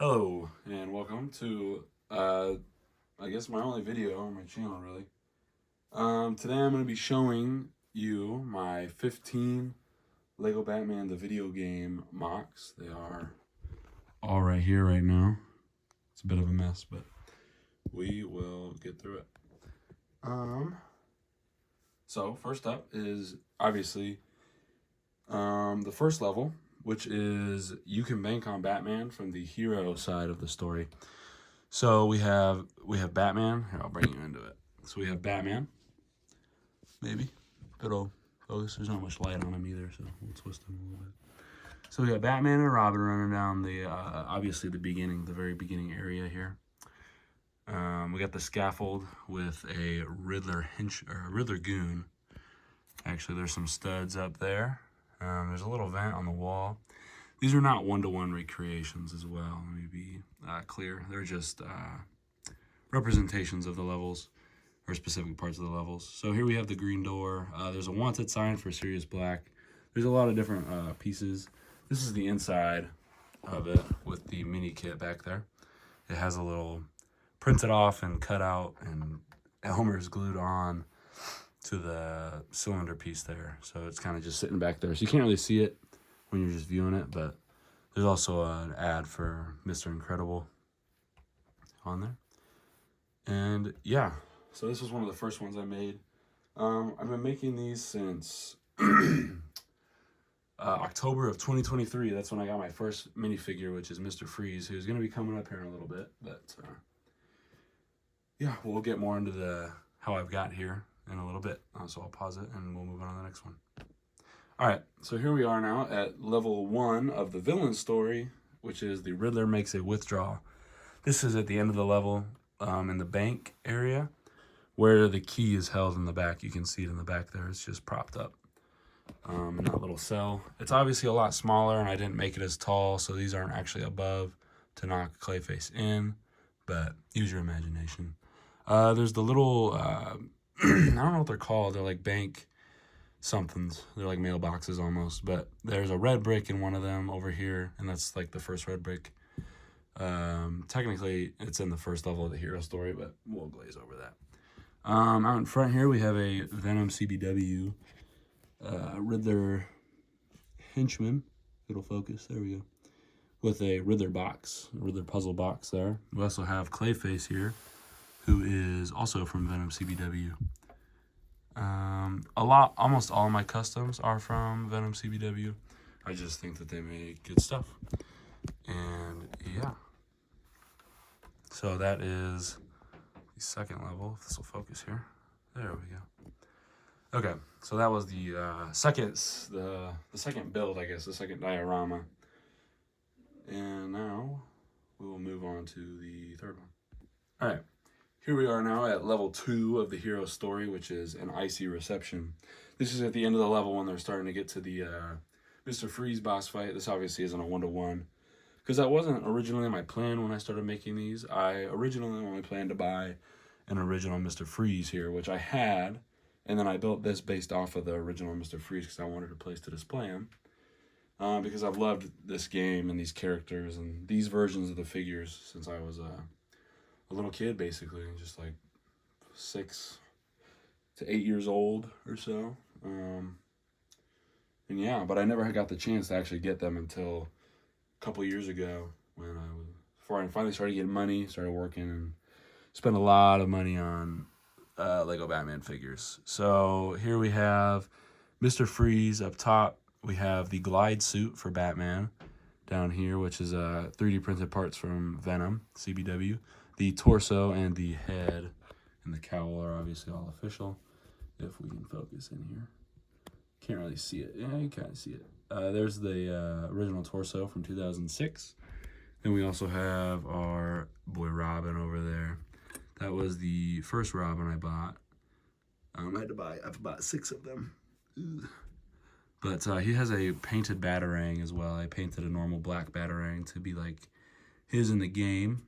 Hello, and welcome to, I guess my only video on my channel, really. Today I'm going to be showing you my 15 Lego Batman the video game Mocs. They are all right here right now. It's a bit of a mess, but we will get through it. So first up is obviously the first level, which is you can bank on Batman from the hero side of the story. So we have Batman. Here, I'll bring you into it. So we have Batman. Maybe if it'll focus. There's not much light on him either, so we'll twist him a little bit. So we got Batman and Robin running down the obviously the very beginning area here. We got the scaffold with a Riddler goon. Actually, there's some studs up there. There's a little vent on the wall. These are not one-to-one recreations as well. Let me be clear. They're just representations of the levels or specific parts of the levels. So here we have the green door. There's a wanted sign for Sirius Black. There's a lot of different pieces. This is the inside of it with the mini kit back there. It has a little printed off and cut out, and Elmer's glued on to the cylinder piece there. So it's kind of just sitting back there. So you can't really see it when you're just viewing it, but there's also an ad for Mr. Incredible on there. And yeah, so this was one of the first ones I made. I've been making these since October of 2023. That's when I got my first minifigure, which is Mr. Freeze, who's going to be coming up here in a little bit. But yeah, we'll get more into how I've got here in a little bit. So I'll pause it and we'll move on to the next one. All right, so here we are now at level 1 of the villain story, which is the Riddler makes a withdrawal. This is at the end of the level in the bank area where the key is held in the back. You can see it in the back there. It's just propped up in that little cell. It's obviously a lot smaller, and I didn't make it as tall, so these aren't actually above to knock Clayface in, but use your imagination. There's the little, I don't know what they're called. They're like bank somethings. They're like mailboxes almost, but there's a red brick in one of them over here, and that's like the first red brick. Technically, it's in the first level of the hero story, but we'll glaze over that. Out in front here, we have a Venom CBW Riddler henchman. It'll focus. There we go. With a Riddler box, a Riddler puzzle box there. We also have Clayface here, who is also from Venom CBW. Almost all of my customs are from Venom CBW. I just think that they make good stuff. And yeah. So that is the second level. If this will focus here. There we go. Okay, so that was the second build, I guess, the second diorama. And now we will move on to the third one. All right. Here we are now at level 2 of the hero story, which is an Icy Reception. This is at the end of the level when they're starting to get to the Mr. Freeze boss fight. This obviously isn't a one-to-one, because that wasn't originally my plan when I started making these. I originally only planned to buy an original Mr. Freeze here, which I had, and then I built this based off of the original Mr. Freeze because I wanted a place to display him. Because I've loved this game and these characters and these versions of the figures since I was a little kid, basically, just like 6 to 8 years old or so. And yeah, but I never got the chance to actually get them until a couple years ago before I finally started getting money, started working, and spent a lot of money on Lego Batman figures. So here we have Mr. Freeze up top. We have the glide suit for Batman down here, which is 3D printed parts from Venom CBW. The torso and the head and the cowl are obviously all official. If we can focus in here. Can't really see it. Yeah, you kind of see it. There's the original torso from 2006. Then we also have our boy Robin over there. That was the first Robin I bought. I've bought 6 of them. Ugh. But he has a painted Batarang as well. I painted a normal black Batarang to be like his in the game.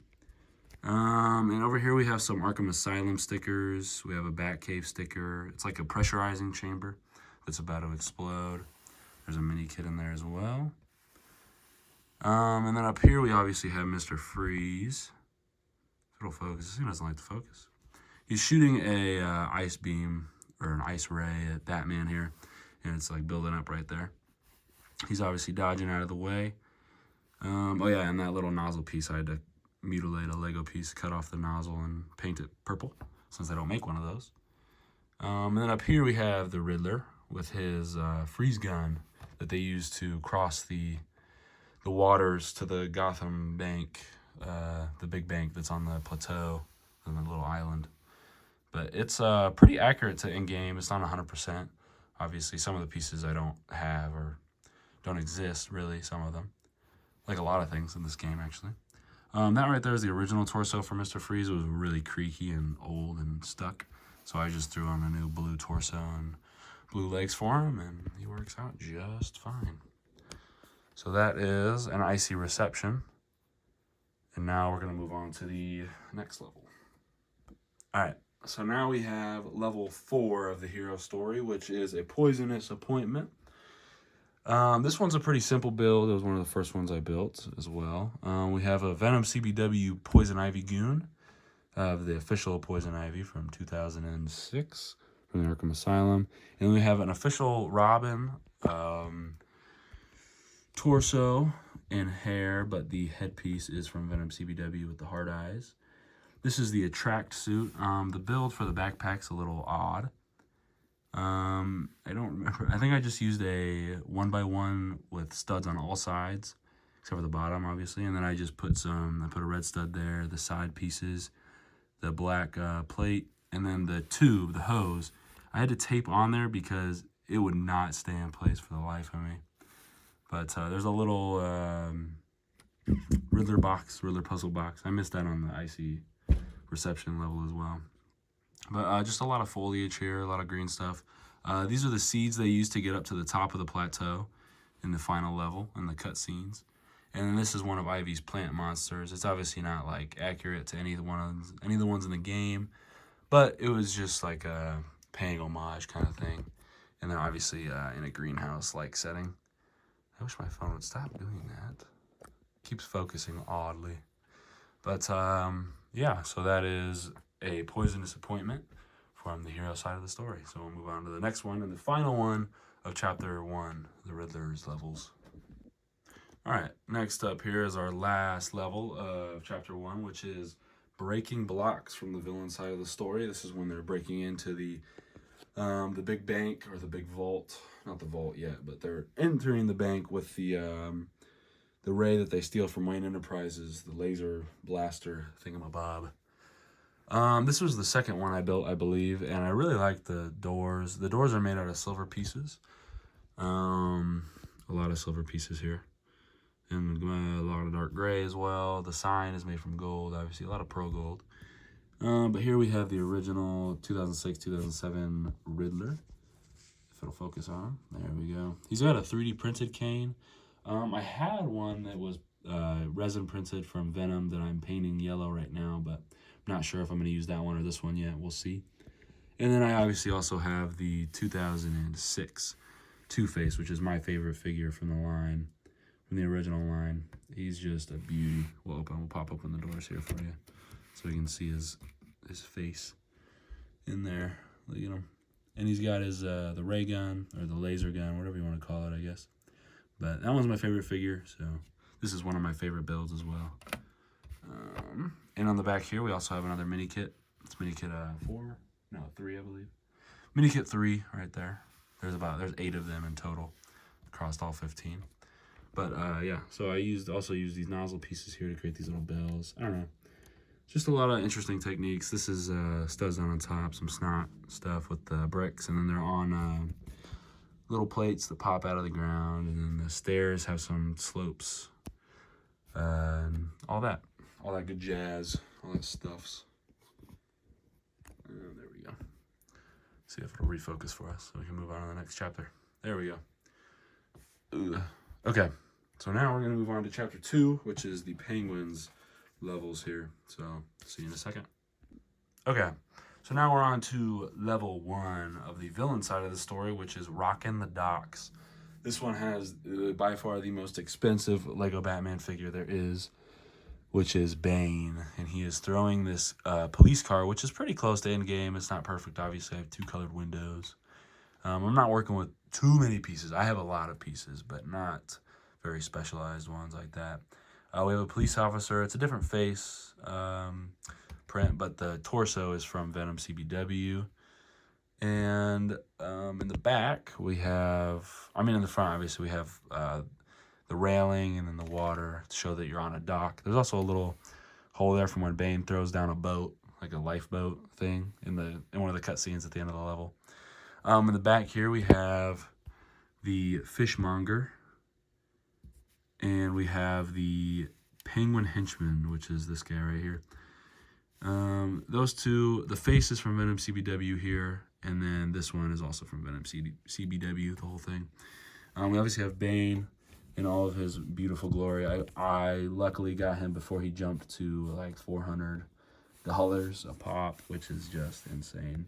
And over here we have some Arkham Asylum stickers. We have a Batcave sticker. It's like a pressurizing chamber that's about to explode. There's a mini kit in there as well. And then up here we obviously have Mr. Freeze. If it'll focus, he doesn't like to focus. He's shooting a ice beam or an ice ray at Batman here, and it's like building up right there. He's obviously dodging out of the way. Oh yeah, and that little nozzle piece, I had to mutilate a Lego piece, cut off the nozzle, and paint it purple, since I don't make one of those. And then up here we have the Riddler with his freeze gun that they use to cross the waters to the Gotham Bank, the big bank that's on the plateau on the little island. But it's pretty accurate to in-game. It's not 100%. Obviously, some of the pieces I don't have or don't exist, really, some of them. Like a lot of things in this game, actually. That right there is the original torso for Mr. Freeze. It was really creaky and old and stuck. So I just threw on a new blue torso and blue legs for him, and he works out just fine. So that is an Icy Reception. And now we're going to move on to the next level. Alright, so now we have level 4 of the hero story, which is a Poisonous Appointment. This one's a pretty simple build. It was one of the first ones I built as well. We have a Venom CBW Poison Ivy Goon, the official Poison Ivy from 2006 from the Arkham Asylum. And then we have an official Robin torso and hair, but the headpiece is from Venom CBW with the hard eyes. This is the Attract suit. The build for the backpack's a little odd. I don't remember. I think I just used a 1x1 with studs on all sides, except for the bottom, obviously. And then I just put I put a red stud there, the side pieces, the black plate, and then the tube, the hose. I had to tape on there because it would not stay in place for the life of me. But there's a little Riddler puzzle box. I missed that on the Icy Reception level as well. But just a lot of foliage here, a lot of green stuff. These are the seeds they use to get up to the top of the plateau in the final level, in the cutscenes. And then this is one of Ivy's plant monsters. It's obviously not like accurate to any of the ones in the game, but it was just like a paying homage kind of thing. And then obviously in a greenhouse-like setting. I wish my phone would stop doing that. Keeps focusing oddly. But yeah, so that is a Poisonous Appointment from the hero side of the story. So we'll move on to the next one and the final one of Chapter 1, the Riddler's levels. Alright, next up here is our last level of Chapter 1, which is Breaking Blocks from the villain side of the story. This is when they're breaking into the big bank, or the big vault. Not the vault yet, but they're entering the bank with the ray that they steal from Wayne Enterprises, the laser blaster thingamabob. This was the second one I built, I believe, and I really like the doors. The doors are made out of silver pieces. A lot of silver pieces here. And a lot of dark gray as well. The sign is made from gold, obviously, a lot of pro gold. But here we have the original 2006-2007 Riddler. If it'll focus on him. There we go. He's got a 3D printed cane. I had one that was resin printed from Venom that I'm painting yellow right now, but I'm not sure if I'm going to use that one or this one yet. We'll see. And then I obviously also have the 2006 Two-Face, which is my favorite figure from the line, from the original line. He's just a beauty. We'll pop open the doors here for you so you can see his face in there. Look at him. And he's got his the ray gun, or the laser gun, whatever you want to call it, I guess. But that one's my favorite figure, so this is one of my favorite builds as well. And on the back here, we also have another mini kit. It's mini kit 3, I believe. Mini kit 3 right there. There's 8 of them in total across all 15. But yeah, so I also used these nozzle pieces here to create these little bells. I don't know. Just a lot of interesting techniques. This is studs on top, some snot stuff with the bricks, and then they're on little plates that pop out of the ground, and then the stairs have some slopes, and all that good jazz, all that stuffs. There we go. See if it'll refocus for us so we can move on to the next chapter. There we go. Ugh. Okay, so now we're going to move on to chapter 2, which is the Penguins levels here. So see you in a second. Okay, so now we're on to level 1 of the villain side of the story, which is Rockin the Docks. This one has by far the most expensive Lego Batman figure there is, which is Bane. And he is throwing this police car, which is pretty close to in-game. It's not perfect, obviously. I have 2 colored windows. I'm not working with too many pieces. I have a lot of pieces, but not very specialized ones like that. We have a police officer. It's a different face print, but the torso is from Venom CBW. And in the back, we have, in the front, obviously, we have the railing and then the water to show that you're on a dock. There's also a little hole there from when Bane throws down a boat, like a lifeboat thing, in one of the cutscenes at the end of the level. In the back here, we have the fishmonger, and we have the penguin henchman, which is this guy right here. Those two, the face is from Venom CBW here, and then this one is also from Venom CBW, the whole thing. We obviously have Bane in all of his beautiful glory. I luckily got him before he jumped to like $400 a pop, which is just insane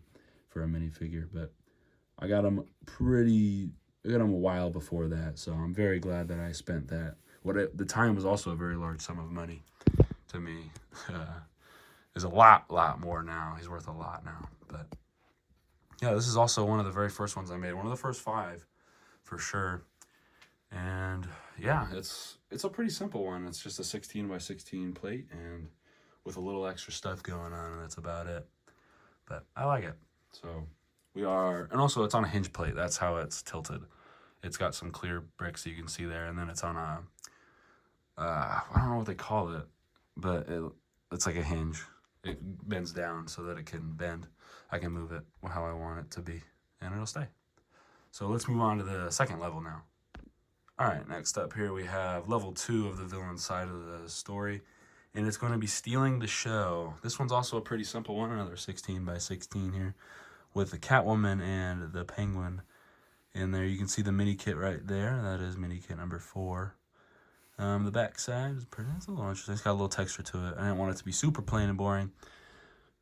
for a minifigure. But I got him a while before that, so I'm very glad that I spent that. The time was also a very large sum of money to me. Is a lot more now. He's worth a lot now. But yeah, this is also one of the very first ones I made. One of the first 5, for sure. And yeah, it's a pretty simple one. It's just a 16 by 16 plate, and with a little extra stuff going on, and that's about it. But I like it. So and also it's on a hinge plate. That's how it's tilted. It's got some clear bricks you can see there, and then it's on a, I don't know what they call it, but it's like a hinge. It bends down so that it can bend. I can move it how I want it to be, and it'll stay. So let's move on to the second level now. All right, next up here we have level 2 of the villain side of the story, and it's going to be stealing the show. This one's also a pretty simple one, another 16 by 16 here, with the Catwoman and the Penguin in there. You can see the mini kit right there. That is mini kit number 4. The back side is it's a little interesting. It's got a little texture to it. I didn't want it to be super plain and boring.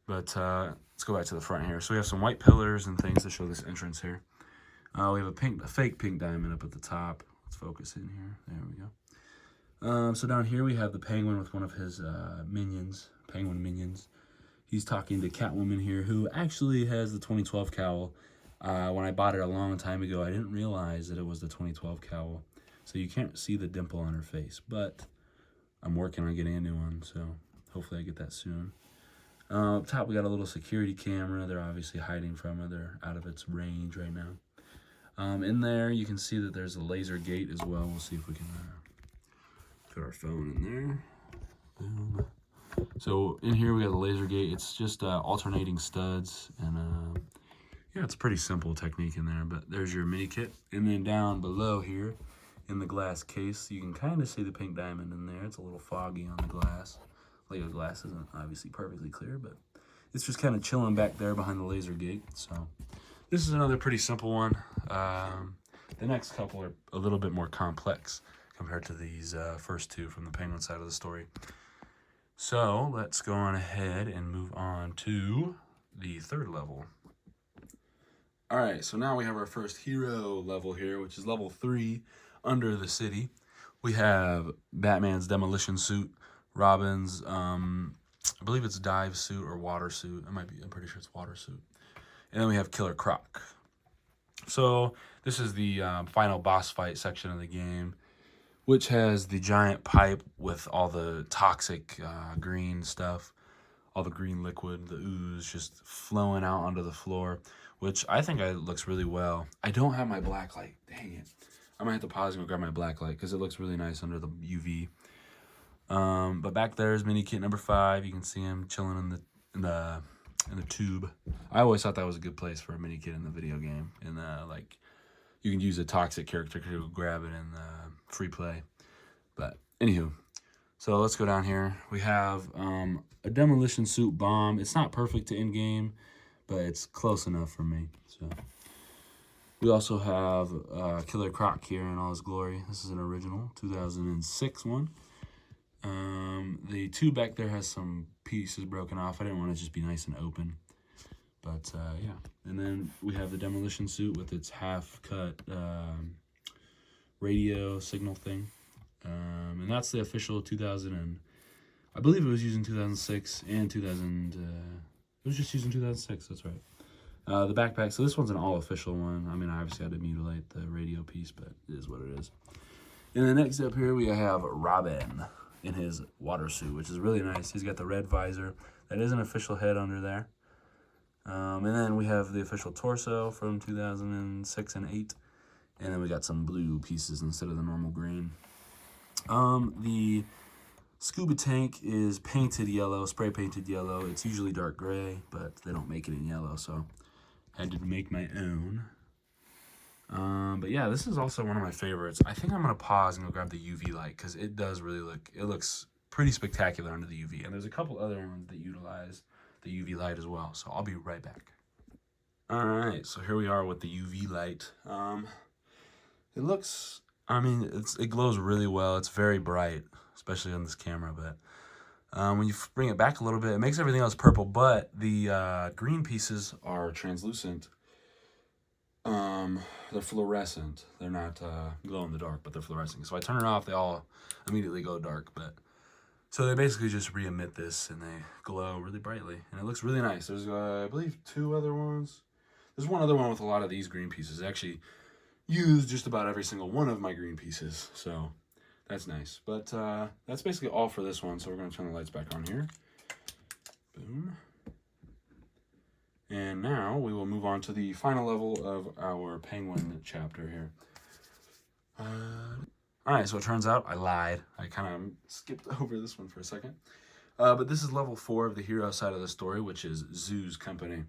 But let's go back to the front here. So we have some white pillars and things to show this entrance here. We have a fake pink diamond up at the top. Let's focus in here. There we go. So down here we have the Penguin with one of his penguin minions. He's talking to Catwoman here, who actually has the 2012 cowl. When I bought it a long time ago, I didn't realize that it was the 2012 cowl. So you can't see the dimple on her face, but I'm working on getting a new one, so hopefully I get that soon. Up top, we got a little security camera. They're obviously hiding from it. They're out of its range right now. In there, you can see that there's a laser gate as well. We'll see if we can put our phone in there. Boom. So in here, we got the laser gate. It's just alternating studs, and yeah, it's a pretty simple technique in there, but there's your mini kit. And then down below here, in the glass case, you can kind of see the pink diamond in there. It's a little foggy on the glass. Lego glass isn't obviously perfectly clear, but it's just kind of chilling back there behind the laser gate. So this is another pretty simple one. The next couple are a little bit more complex compared to these first 2 from the Penguin side of the story. So let's go on ahead and move on to the 3rd level. All right, so now we have our first hero level here, which is level 3, Under the City. We have Batman's demolition suit, Robin's, I believe it's dive suit or water suit. I'm pretty sure it's water suit. And then we have Killer Croc. So this is the final boss fight section of the game, which has the giant pipe with all the toxic green stuff, all the green liquid, the ooze just flowing out onto the floor, which I think looks really well. I don't have my black light. Dang it. I might have to pause and go grab my black light because it looks really nice under the UV. But back there is mini kit number 5. You can see him chilling in the tube. I always thought that was a good place for a mini kit in the video game. And like you can use a toxic character to grab it in free play. But anywho, so let's go down here. We have a demolition suit bomb. It's not perfect to in game, but it's close enough for me. So we also have Killer Croc here in all his glory. This is an original 2006 one. The tube back there has some pieces broken off. I didn't want it to just be nice and open. But yeah. And then we have the demolition suit with its half cut radio signal thing. And that's the official 2000 and I believe it was used in 2006 and 2000. It was just used in 2006. That's right. The backpack. So this one's an all official one. I mean, I obviously had to mutilate the radio piece, but it is what it is. And then next up here we have Robin in his water suit, which is really nice. He's got the red visor. That is an official head under there. And then we have the official torso from 2006 and 8. And then we got some blue pieces instead of the normal green. The scuba tank is painted yellow, spray painted yellow. It's usually dark gray, but they don't make it in yellow, so I had to make my own. But yeah, this is also one of my favorites. I think I'm going to pause and go grab the UV light because it does really looks pretty spectacular under the UV. And there's a couple other ones that utilize the UV light as well, so I'll be right back. All right, so here we are with the UV light. It looks, I mean, it glows really well. It's very bright, especially on this camera, but when you bring it back a little bit, it makes everything else purple, but the green pieces are translucent. They're fluorescent. They're not glow in the dark, but they're fluorescent. So I turn it off, they all immediately go dark, but so they basically just re-emit this and they glow really brightly, and it looks really nice. There's I believe 2 other ones. There's one other one with a lot of these green pieces. I actually use just about every single one of my green pieces, so that's nice. But that's basically all for this one, so we're going to turn the lights back on here. Boom. And now we will move on to the final level of our penguin chapter here. All right, so it turns out I lied. I kind of skipped over this one for a second. But this is level 4 of the hero side of the story, which is Zoo's Company.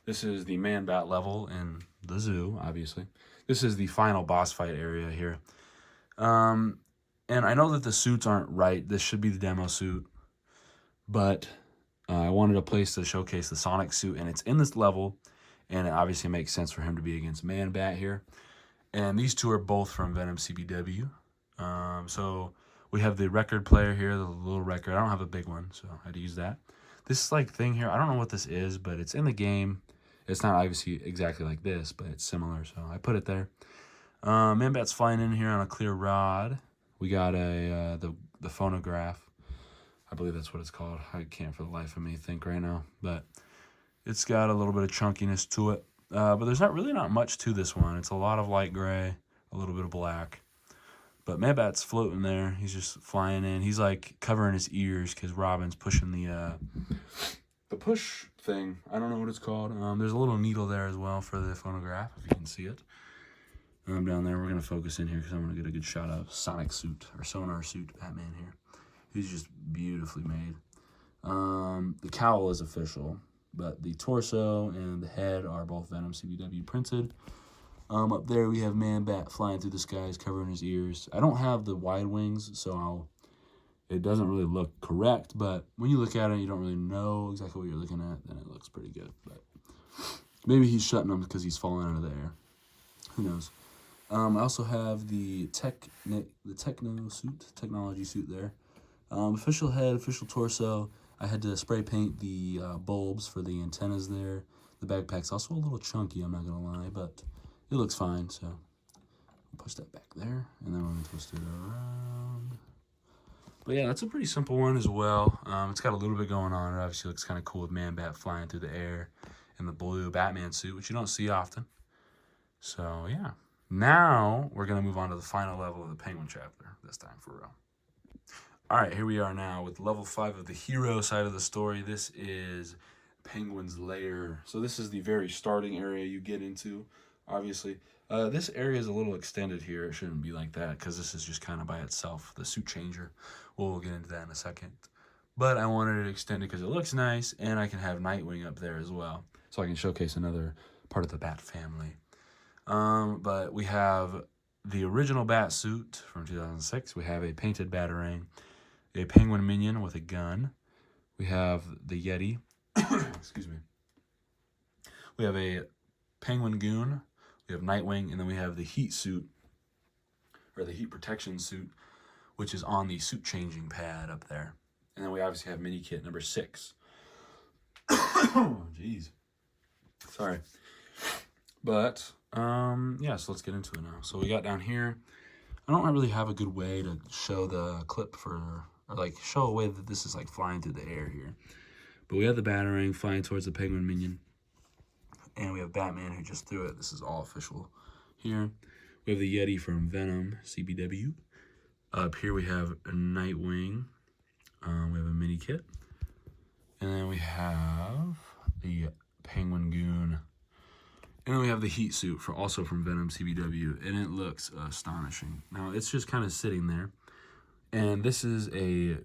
This is the Man-Bat level in the zoo, obviously. This is the final boss fight area here. And I know that the suits aren't right. This should be the demo suit. But I wanted a place to showcase the Sonic suit, and it's in this level. And it obviously makes sense for him to be against Man-Bat here. And these two are both from Venom CBW. So we have the record player here, the little record. I don't have a big one, so I had to use that. This like thing here, I don't know what this is, but it's in the game. It's not obviously exactly like this, but it's similar, so I put it there. Man-Bat's flying in here on a clear rod. We got the phonograph. I believe that's what it's called. I can't for the life of me think right now, but it's got a little bit of chunkiness to it. But there's not much to this one. It's a lot of light gray, a little bit of black. But Man-Bat's floating there. He's just flying in. He's like covering his ears because Robin's pushing the push thing. I don't know what it's called. There's a little needle there as well for the phonograph, if you can see it. Down there, we're going to focus in here because I want to get a good shot of Sonic suit, or Sonar suit Batman here. He's just beautifully made. The cowl is official, but the torso and the head are both Venom CBW printed. Up there we have Man-Bat flying through the skies, covering his ears. I don't have the wide wings, so it doesn't really look correct, but when you look at it, you don't really know exactly what you're looking at, then it looks pretty good. But maybe he's shutting them because he's falling out of the air. Who knows? I also have the technology suit there. Official head, official torso. I had to spray paint the bulbs for the antennas there. The backpack's also a little chunky, I'm not going to lie, but it looks fine, so I'll push that back there, and then we're going to twist it around. But yeah, that's a pretty simple one as well. It's got a little bit going on. It obviously looks kind of cool with Man-Bat flying through the air in the blue Batman suit, which you don't see often. So yeah. Now we're going to move on to the final level of the Penguin chapter, this time for real. All right, here we are now with level 5 of the hero side of the story. This is Penguin's Lair. So this is the very starting area you get into, obviously. This area is a little extended here. It shouldn't be like that because this is just kind of by itself, the suit changer. We'll get into that in a second. But I wanted it extended because it looks nice, and I can have Nightwing up there as well. So I can showcase another part of the Bat family. But we have the original Bat suit from 2006. We have a painted Batarang, a Penguin minion with a gun. We have the Yeti. Excuse me. We have a Penguin goon. We have Nightwing, and then we have the heat suit, or the heat protection suit, which is on the suit changing pad up there. And then we obviously have mini kit number 6. Oh, jeez. Sorry. But yeah, so let's get into it now. So we got down here. I don't really have a good way to show the clip or like show a way that this is like flying through the air here. But we have the Batarang flying towards the Penguin minion. And we have Batman who just threw it. This is all official here. We have the Yeti from Venom, CBW. Up here we have a Nightwing. We have a mini kit. And then we have the Penguin Goon. And then we have the Heat Suit, also from Venom CBW. And it looks astonishing. Now, it's just kind of sitting there. And this is a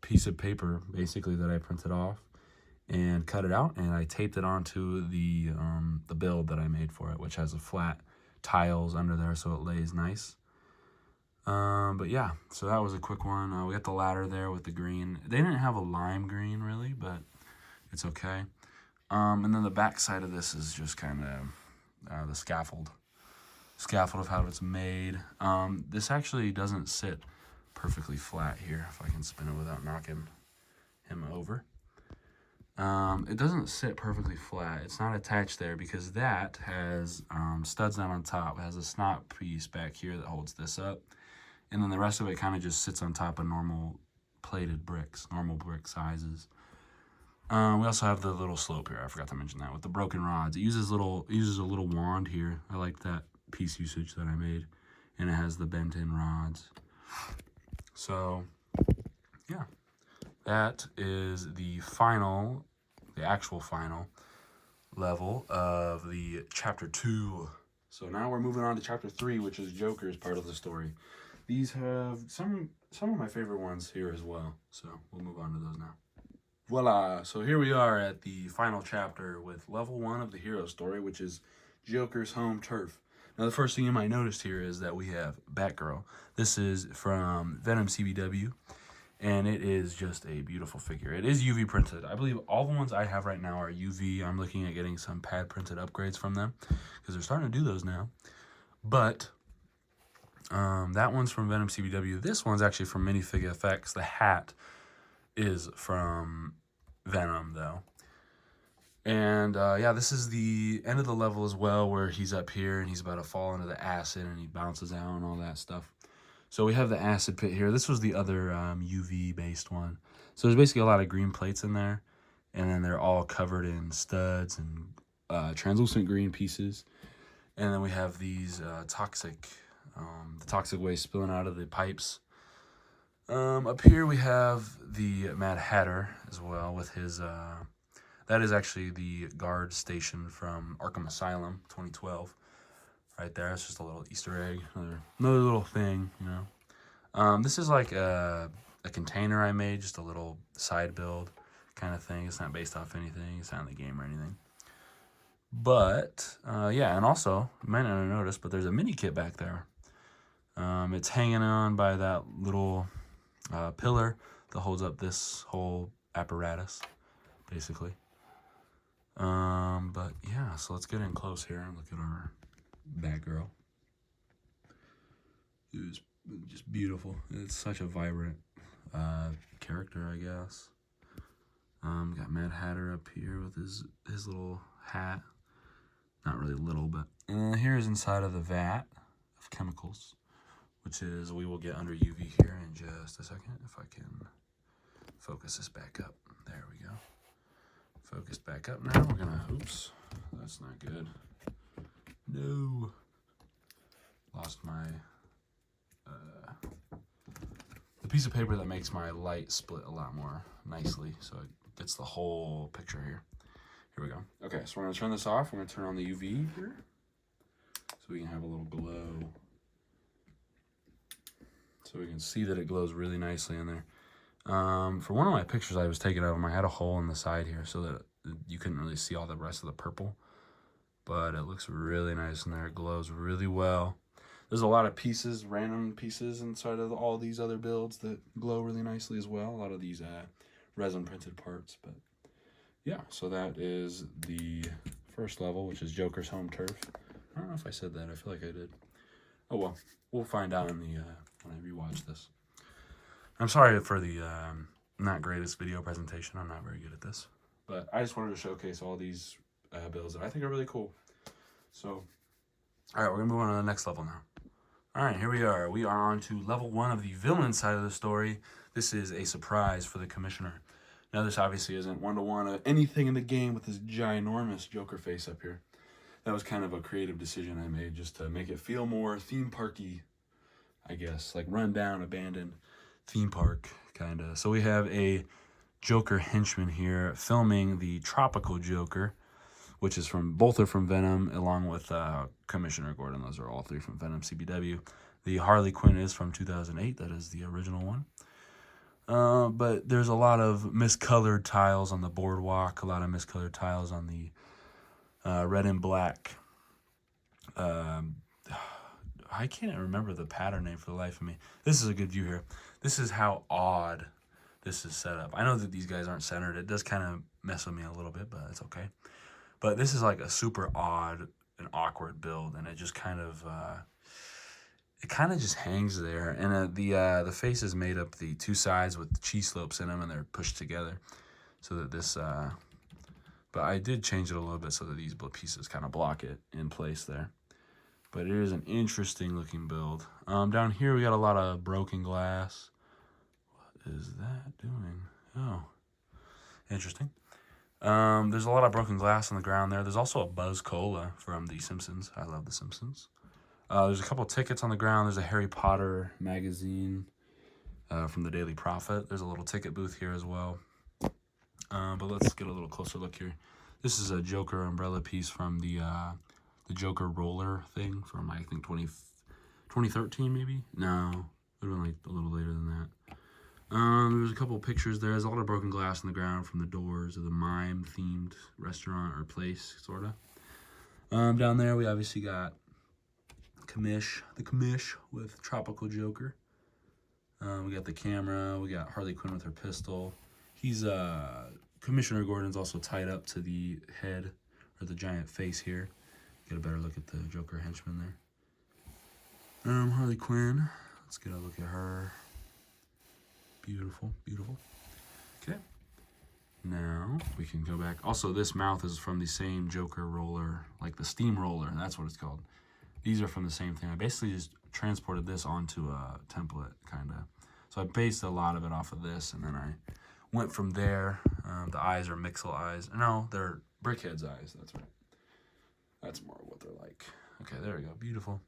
piece of paper, basically, that I printed off and cut it out. And I taped it onto the build that I made for it, which has a flat tiles under there so it lays nice. But yeah, so that was a quick one. We got the ladder there with the green. They didn't have a lime green really, but it's okay. And then the back side of this is just kind of the scaffold of how it's made. This actually doesn't sit perfectly flat here, if I can spin it without knocking him over. It doesn't sit perfectly flat. It's not attached there because that has studs down on top. It has a snot piece back here that holds this up. And then the rest of it kind of just sits on top of normal plated bricks, normal brick sizes. We also have the little slope here. I forgot to mention that with the broken rods. It uses a little wand here. I like that piece usage that I made, and it has the bent-in rods. So, yeah, that is the actual final level of the chapter 2. So now we're moving on to chapter 3, which is Joker's part of the story. These have some of my favorite ones here as well. So we'll move on to those now. Voila! So here we are at the final chapter with level 1 of the hero story, which is Joker's home turf. Now the first thing you might notice here is that we have Batgirl. This is from Venom CBW, and it is just a beautiful figure. It is UV printed. I believe all the ones I have right now are UV. I'm looking at getting some pad printed upgrades from them because they're starting to do those now. But that one's from Venom CBW. This one's actually from Minifig FX. The hat is from Venom, though. And, yeah, this is the end of the level as well, where he's up here and he's about to fall into the acid and he bounces out and all that stuff. So we have the acid pit here. This was the other UV-based one. So there's basically a lot of green plates in there, and then they're all covered in studs and translucent green pieces. And then we have these the toxic waste spilling out of the pipes. Up here we have the Mad Hatter as well with his, that is actually the guard station from Arkham Asylum 2012. Right there, it's just a little Easter egg, another little thing, you know. This is like a container I made, just a little side build kind of thing. It's not based off anything, it's not in the game or anything. But, yeah, and also, you might not have noticed, but there's a mini kit back there. It's hanging on by that little pillar that holds up this whole apparatus, basically. But yeah, so let's get in close here and look at our Batgirl. It was just beautiful. It's such a vibrant character, I guess. Got Mad Hatter up here with his little hat. Not really little, but here's inside of the vat of chemicals, which is, we will get under UV here in just a second, if I can focus this back up. There we go. Focused back up now. We're gonna, oops, that's not good. No. Lost my, the piece of paper that makes my light split a lot more nicely, so it gets the whole picture here. Here we go. Okay, so we're gonna turn this off. We're gonna turn on the UV here, so we can have a little glow. So we can see that it glows really nicely in there. For one of my pictures I was taking of him, I had a hole in the side here so that you couldn't really see all the rest of the purple. But it looks really nice in there. It glows really well. There's a lot of pieces, random pieces inside of all these other builds that glow really nicely as well. A lot of these resin printed parts. But yeah, so that is the first level, which is Joker's home turf. I don't know if I said that. I feel like I did. Oh well, we'll find out in the when I rewatch this. I'm sorry for the not greatest video presentation. I'm not very good at this. But I just wanted to showcase all these builds that I think are really cool. So, all right, we're going to move on to the next level now. All right, here we are. We are on to level 1 of the villain side of the story. This is a surprise for the commissioner. Now, this obviously isn't one-to-one of anything in the game with this ginormous Joker face up here. That was kind of a creative decision I made just to make it feel more theme parky, I guess, like run down, abandoned theme park kind of. So we have a Joker henchman here filming the tropical Joker, which is both are from Venom, along with Commissioner Gordon. Those are all 3 from Venom CBW. The Harley Quinn is from 2008. That is the original one. But there's a lot of miscolored tiles on the boardwalk, a lot of miscolored tiles on the red and black. I can't remember the pattern name for the life of me. This is a good view here. This is how odd this is set up. I know that these guys aren't centered. It does kind of mess with me a little bit, but it's okay. But this is like a super odd and awkward build, and it just kind of just hangs there. And the face is made up the 2 sides with the cheese slopes in them, and they're pushed together so that this. But I did change it a little bit so that these pieces kind of block it in place there. But it is an interesting looking build. Down here we got a lot of broken glass. What is that doing? Oh, interesting. There's a lot of broken glass on the ground there. There's also a Buzz Cola from The Simpsons. I love The Simpsons. There's a couple tickets on the ground. There's a Harry Potter magazine from the Daily Prophet. There's a little ticket booth here as well. But let's get a little closer look here. This is a Joker umbrella piece from the Joker roller thing from, I think, 2013 maybe? No, it would have been like a little later than that. There's a couple pictures there. There's a lot of broken glass on the ground from the doors of the mime-themed restaurant or place, sort of. Down there, we obviously got the commish with Tropical Joker. We got the camera. We got Harley Quinn with her pistol. He's, Commissioner Gordon's also tied up to the head, or the giant face here. Get a better look at the Joker henchman there. Harley Quinn. Let's get a look at her. Beautiful, beautiful. Okay. Now, we can go back. Also, this mouth is from the same Joker roller, like the steam roller. That's what it's called. These are from the same thing. I basically just transported this onto a template, kind of. So I based a lot of it off of this, and then I went from there. The eyes are Mixel eyes. No, they're Brickhead's eyes. That's right. That's more what they're like. Okay, there we go. Beautiful.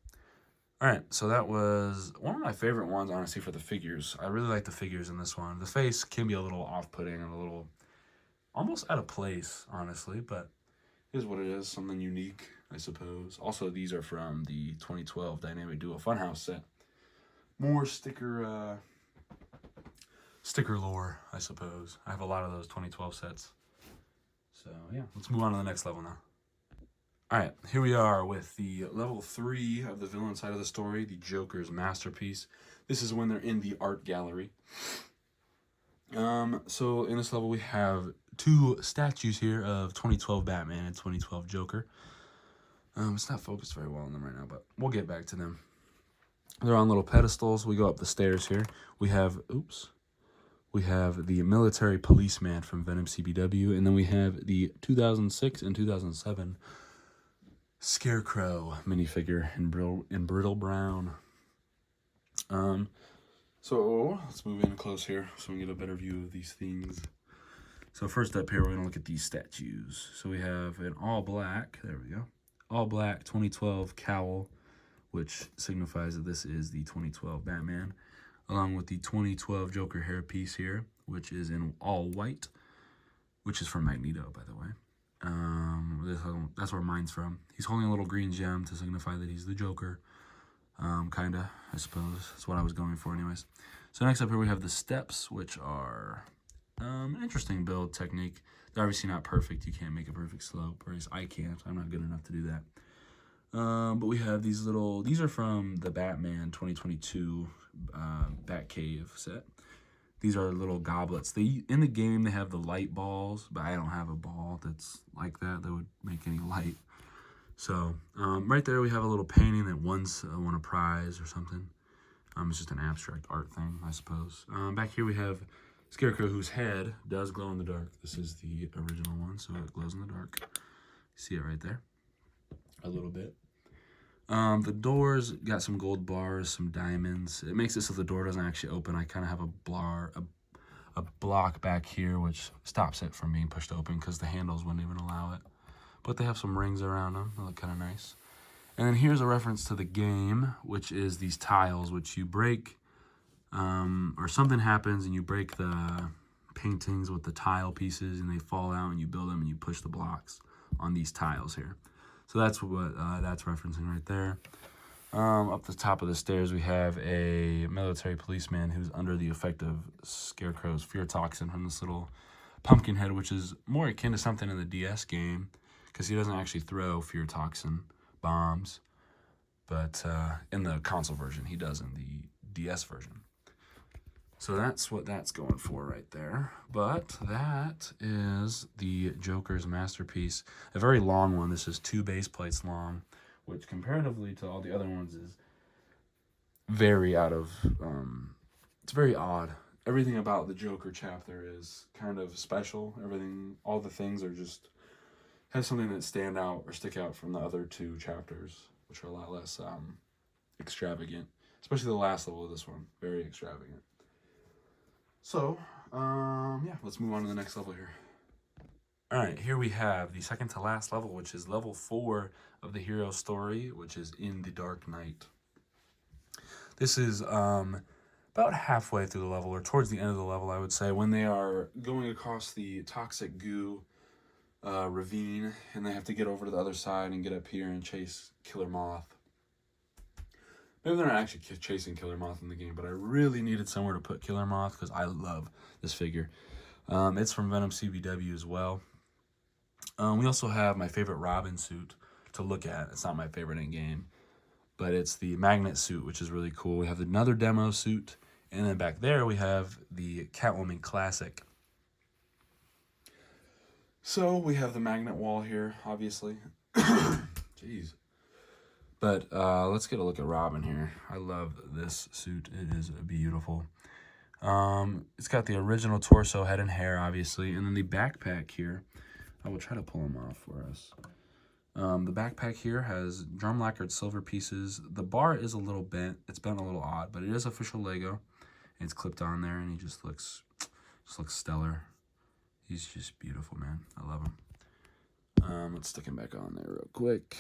All right, so that was one of my favorite ones, honestly, for the figures. I really like the figures in this one. The face can be a little off-putting and a little almost out of place, honestly, but it is what it is. Something unique, I suppose. Also, these are from the 2012 Dynamic Duo Funhouse set. More sticker lore, I suppose. I have a lot of those 2012 sets. So, yeah, let's move on to the next level now. All right, here we are with the level 3 of the villain side of the story, the Joker's masterpiece. This is when they're in the art gallery. So in this level we have 2 statues here of 2012 Batman and 2012 Joker. It's not focused very well on them right now, but we'll get back to them. They're on little pedestals. We go up the stairs here. We have the military policeman from Venom CBW, and then we have the 2006 and 2007 Scarecrow minifigure in brittle brown. So let's move in close here so we can get a better view of these things. So first up here, we're gonna look at these statues. So we have an all black, there we go, all black 2012 cowl, which signifies that this is the 2012 Batman, along with the 2012 Joker hairpiece here, which is in all white, which is from Magneto, by the way. That's where mine's from. He's holding a little green gem to signify that he's the Joker. Kinda, I suppose. That's what I was going for anyways. So next up here we have the steps, which are an interesting build technique. They're obviously not perfect. You can't make a perfect slope, or at least I can't. I'm not good enough to do that. But we have these are from the Batman 2022 Batcave set. These are little goblets. In the game, they have the light balls, but I don't have a ball that's like that would make any light. So, right there we have a little painting that once won a prize or something. It's just an abstract art thing, I suppose. Back here we have Scarecrow, whose head does glow in the dark. This is the original one, so it glows in the dark. You see it right there, a little bit. The doors got some gold bars, some diamonds. It makes it so the door doesn't actually open. I kind of have a block back here which stops it from being pushed open because the handles wouldn't even allow it. But they have some rings around them. They look kind of nice. And then here's a reference to the game, which is these tiles, which you break, or something happens and you break the paintings with the tile pieces and they fall out and you build them and you push the blocks on these tiles here. So that's what that's referencing right there. Up the top of the stairs, we have a military policeman who's under the effect of Scarecrow's fear toxin from this little pumpkin head, which is more akin to something in the DS game because he doesn't actually throw fear toxin bombs, but in the console version he does in the DS version. So that's what that's going for right there. But that is the Joker's masterpiece. A very long one. This is 2 base plates long, which comparatively to all the other ones is very out of, it's very odd. Everything about the Joker chapter is kind of special. Everything, all the things are just, have something that stand out or stick out from the other 2 chapters, which are a lot less extravagant. Especially the last level of this one, very extravagant. So, yeah, let's move on to the next level here. All right, here we have the second to last level, which is level 4 of the hero story, which is In the Dark Night. This is about halfway through the level, or towards the end of the level, I would say, when they are going across the toxic goo ravine, and they have to get over to the other side and get up here and chase Killer Moth. Maybe they're not actually chasing Killer Moth in the game, but I really needed somewhere to put Killer Moth because I love this figure. It's from Venom CBW as well. We also have my favorite Robin suit to look at. It's not my favorite in-game, but it's the magnet suit, which is really cool. We have another demo suit, and then back there we have the Catwoman Classic. So we have the magnet wall here, obviously. Jeez. But let's get a look at Robin here. I love this suit. It is beautiful. It's got the original torso, head, and hair, obviously. And then the backpack here. I will try to pull them off for us. The backpack here has drum lacquered silver pieces. The bar is a little bent. It's bent a little odd, but it is official Lego. And it's clipped on there, and he just looks stellar. He's just beautiful, man. I love him. Let's stick him back on there real quick.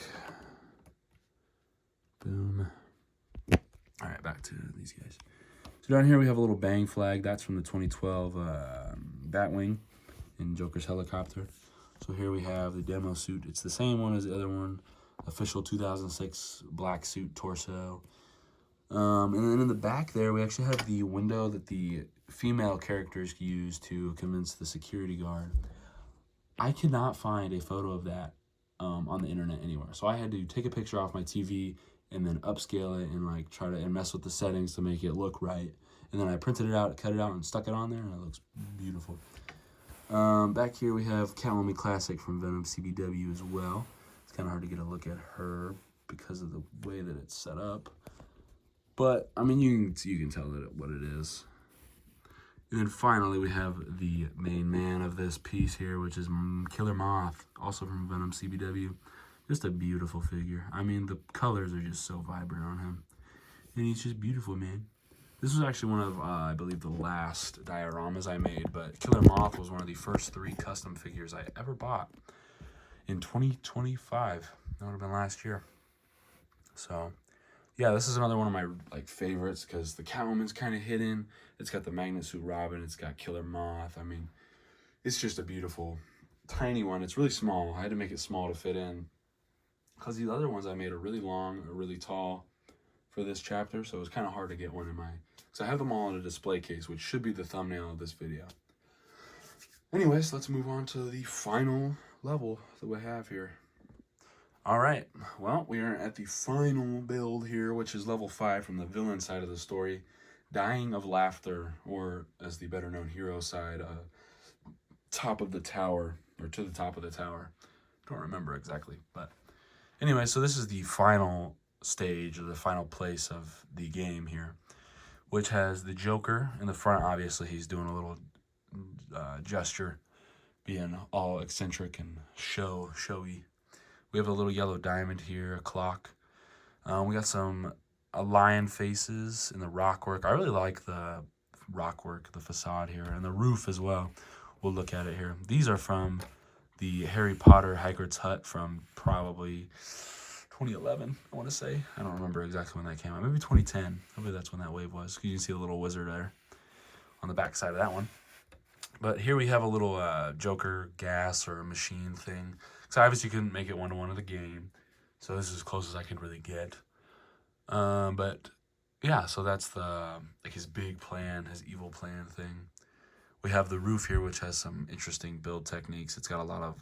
Boom. All right, back to these guys. So down here we have a little bang flag. That's from the 2012 Batwing in Joker's helicopter. So here we have the demo suit. It's the same one as the other one. Official 2006 black suit torso. And then in the back there, we actually have the window that the female characters use to convince the security guard. I could not find a photo of that on the internet anywhere. So I had to take a picture off my TV and then upscale it and like try to mess with the settings to make it look right. And then I printed it out, cut it out, and stuck it on there, and it looks beautiful. Back here we have Catwoman Classic from Venom CBW as well. It's kind of hard to get a look at her because of the way that it's set up. But, I mean, you can tell what it is. And then finally we have the main man of this piece here, which is Killer Moth, also from Venom CBW. Just a beautiful figure. I mean, the colors are just so vibrant on him. And he's just beautiful, man. This was actually one of, I believe, the last dioramas I made, but Killer Moth was one of the first 3 custom figures I ever bought in 2025. That would have been last year. So, yeah, this is another one of my favorites because the Catwoman's kind of hidden. It's got the magnet suit Robin. It's got Killer Moth. I mean, it's just a beautiful, tiny one. It's really small. I had to make it small to fit in because the other ones I made are really long or really tall for this chapter, so it was kind of hard to get one in my... So I have them all in a display case, which should be the thumbnail of this video. Anyways, let's move on to the final level that we have here. All right, well, we are at the final build here, which is level 5 from the villain side of the story, Dying of Laughter, or as the better known hero side, Top of the Tower, or To the Top of the Tower. Don't remember exactly, but anyway, so this is the final stage, or the final place of the game here, which has the Joker in the front. Obviously, he's doing a little gesture, being all eccentric and showy. We have a little yellow diamond here, a clock. We got some lion faces in the rock work. I really like the rock work, the facade here, and the roof as well. We'll look at it here. These are from the Harry Potter Hagrid's Hut from probably 2011, I want to say. I don't remember exactly when that came out. Maybe 2010. Maybe that's when that wave was. You can see the little wizard there on the back side of that one. But here we have a little Joker gas or machine thing. So I obviously couldn't make it one-to-one of the game. So this is as close as I could really get. But yeah, so that's the like his big plan, his evil plan thing. We have the roof here, which has some interesting build techniques. It's got a lot of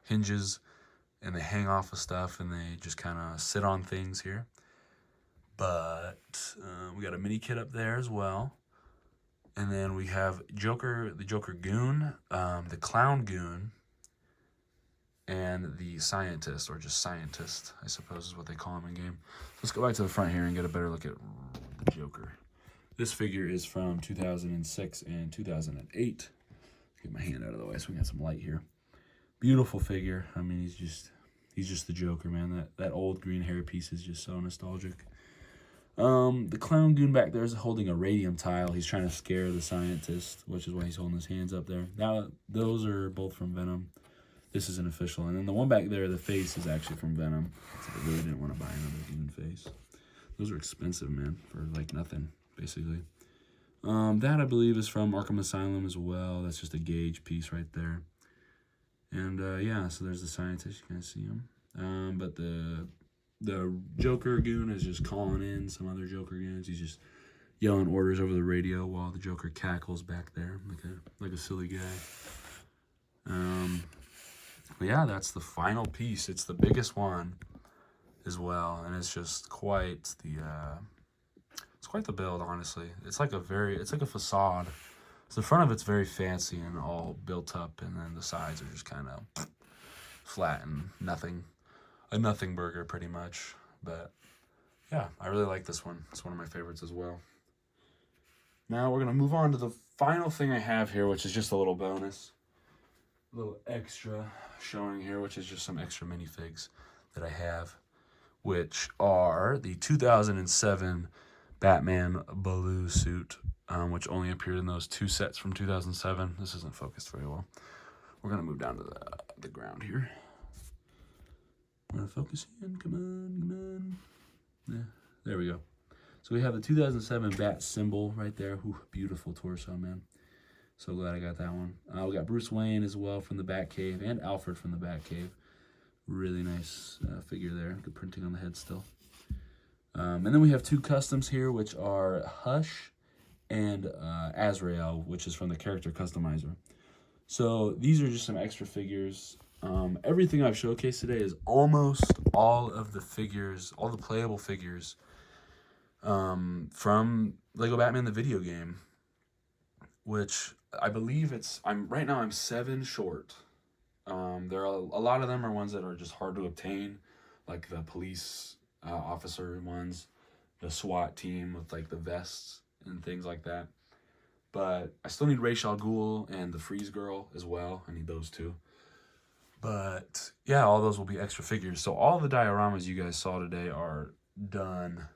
hinges, and they hang off of stuff, and they just kind of sit on things here. But we got a mini kit up there as well. And then we have Joker, the Joker Goon, the Clown Goon, and the Scientist, or just Scientist, I suppose is what they call him in game. Let's go back to the front here and get a better look at the Joker. This figure is from 2006 and 2008. Get my hand out of the way so we got some light here. Beautiful figure. I mean, he's just the Joker, man. That old green hair piece is just so nostalgic. The Clown Goon back there is holding a radium tile. He's trying to scare the Scientist, which is why he's holding his hands up there. Now, those are both from Venom. This is an official. And then the one back there, the face, is actually from Venom. So I really didn't want to buy another Goon face. Those are expensive, man, for like nothing, basically. That, I believe, is from Arkham Asylum as well. That's just a gauge piece right there. And, yeah, so there's the Scientist. You can see him. But the Joker Goon is just calling in some other Joker Goons. He's just yelling orders over the radio while the Joker cackles back there like a silly guy. But yeah, that's the final piece. It's the biggest one as well, and it's just quite the it's quite the build, honestly. It's like a facade. So the front of it's very fancy and all built up, and then the sides are just kind of flat and nothing. A nothing burger, pretty much. But yeah, I really like this one. It's one of my favorites as well. Now we're gonna move on to the final thing I have here, which is just a little bonus, a little extra showing here, which is just some extra minifigs that I have, which are the 2007 Batman blue suit, which only appeared in those 2 sets from 2007. This isn't focused very well. We're gonna move down to the ground here. We're gonna focus in. Come on. Yeah, there we go. So we have the 2007 Bat symbol right there. Ooh, beautiful torso, man. So glad I got that one. We got Bruce Wayne as well from the Batcave, and Alfred from the Batcave. Really nice figure there. Good printing on the head still. And then we have 2 customs here, which are Hush and Azrael, which is from the character customizer. So these are just some extra figures. Everything I've showcased today is almost all of the figures, all the playable figures from Lego Batman the video game, which I believe right now I'm 7 short. There are a lot of them are ones that are just hard to obtain, like the police officer ones, the SWAT team with like the vests and things like that. But I still need Ra's al Ghul and the Freeze Girl as well. I need those 2. But yeah, all those will be extra figures. So all the dioramas you guys saw today are done.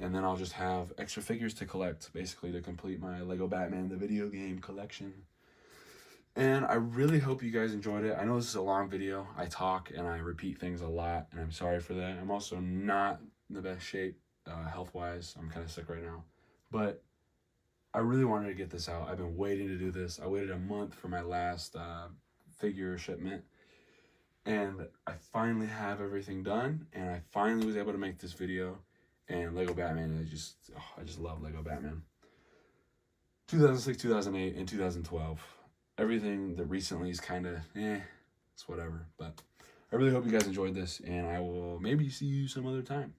And then I'll just have extra figures to collect, basically, to complete my Lego Batman the video game collection. And I really hope you guys enjoyed it. I know this is a long video. I talk and I repeat things a lot, and I'm sorry for that. I'm also not in the best shape health-wise. I'm kind of sick right now. But I really wanted to get this out. I've been waiting to do this. I waited a month for my last figure shipment. And I finally have everything done, and I finally was able to make this video. And Lego Batman, I just love Lego Batman. 2006, 2008, and 2012. Everything that recently is kind of, it's whatever. But I really hope you guys enjoyed this, and I will maybe see you some other time.